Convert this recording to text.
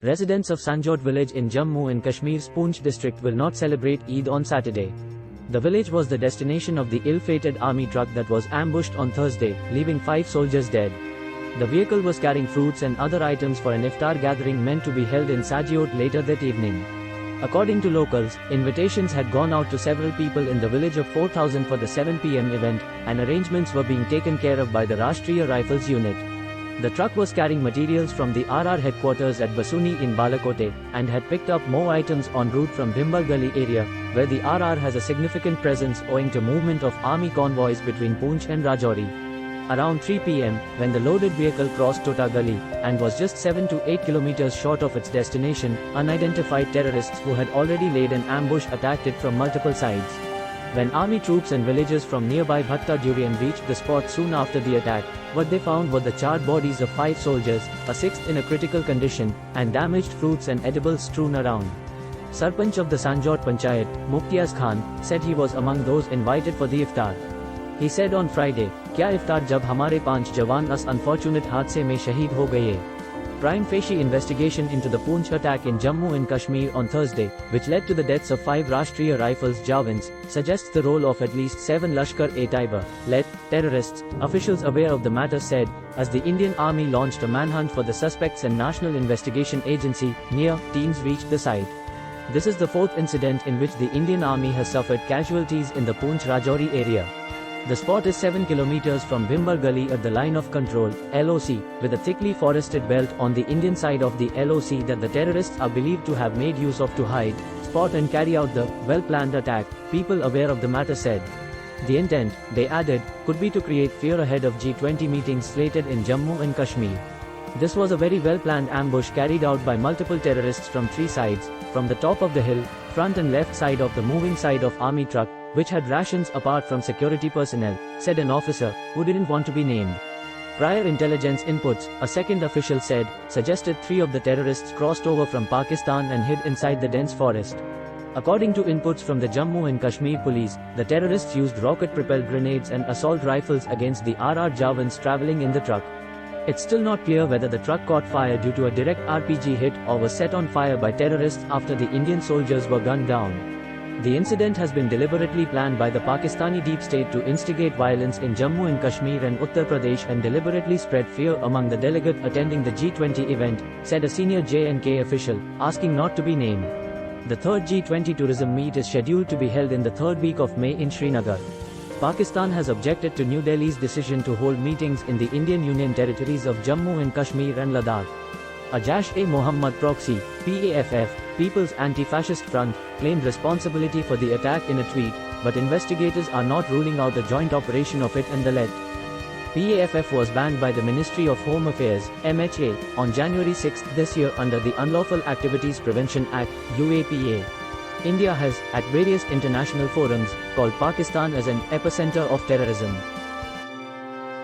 Residents of Sanjot village in Jammu and Kashmir's Poonch district will not celebrate Eid on Saturday. The village was the destination of the ill-fated army truck that was ambushed on Thursday, leaving 5 soldiers dead. The vehicle was carrying fruits and other items for an iftar gathering meant to be held in Sanjot later that evening. According to locals, invitations had gone out to several people in the village of 4,000 for the 7 p.m. event, and arrangements were being taken care of by the Rashtriya Rifles unit. The truck was carrying materials from the RR headquarters at Basuni in Balakote, and had picked up more items en route from Bhimbar Gully area, where the RR has a significant presence owing to movement of army convoys between Poonch and Rajouri. Around 3 p.m., when the loaded vehicle crossed Tota Gully, and was just 7 to 8 kilometers short of its destination, unidentified terrorists who had already laid an ambush attacked it from multiple sides. When army troops and villagers from nearby Bhatta Durian reached the spot soon after the attack, what they found were the charred bodies of 5 soldiers, a 6th in a critical condition, and damaged fruits and edibles strewn around. Sarpanch of the Sanjot Panchayat, Muktiaz Khan, said he was among those invited for the iftar. He said on Friday, "Kya iftar jab hamare 5 jawan as unfortunate haadse mein shaheed ho gaye." Prime facie investigation into the Poonch attack in Jammu and Kashmir on Thursday, which led to the deaths of 5 Rashtriya Rifles Jawans, suggests the role of at least 7 Lashkar-e-Taiba-led terrorists, officials aware of the matter said, as the Indian Army launched a manhunt for the suspects and National Investigation Agency, NIA, teams reached the site. This is the 4th incident in which the Indian Army has suffered casualties in the Poonch-Rajouri area. The spot is 7 kilometers from Bhimbar Gully at the line of control, LOC, with a thickly forested belt on the Indian side of the LOC that the terrorists are believed to have made use of to hide, spot and carry out the well-planned attack, people aware of the matter said. The intent, they added, could be to create fear ahead of G20 meetings slated in Jammu and Kashmir. This was a very well-planned ambush carried out by multiple terrorists from 3 sides, from the top of the hill, front and left side of the moving side of army truck, which had rations apart from security personnel, said an officer, who didn't want to be named. Prior intelligence inputs, a second official said, suggested 3 of the terrorists crossed over from Pakistan and hid inside the dense forest. According to inputs from the Jammu and Kashmir police, the terrorists used rocket-propelled grenades and assault rifles against the RR Jawans traveling in the truck. It's still not clear whether the truck caught fire due to a direct RPG hit or was set on fire by terrorists after the Indian soldiers were gunned down. The incident has been deliberately planned by the Pakistani deep state to instigate violence in Jammu and Kashmir and Uttar Pradesh and deliberately spread fear among the delegates attending the G20 event, said a senior J&K official, asking not to be named. The 3rd G20 tourism meet is scheduled to be held in the 3rd week of May in Srinagar. Pakistan has objected to New Delhi's decision to hold meetings in the Indian Union territories of Jammu and Kashmir and Ladakh. A Jaish-e-Mohammad proxy, PAFF, People's Anti-Fascist Front, claimed responsibility for the attack in a tweet, but investigators are not ruling out a joint operation of it and the lead. PAFF was banned by the Ministry of Home Affairs, MHA, on January 6 this year under the Unlawful Activities Prevention Act, UAPA. India has, at various international forums, called Pakistan as an epicenter of terrorism.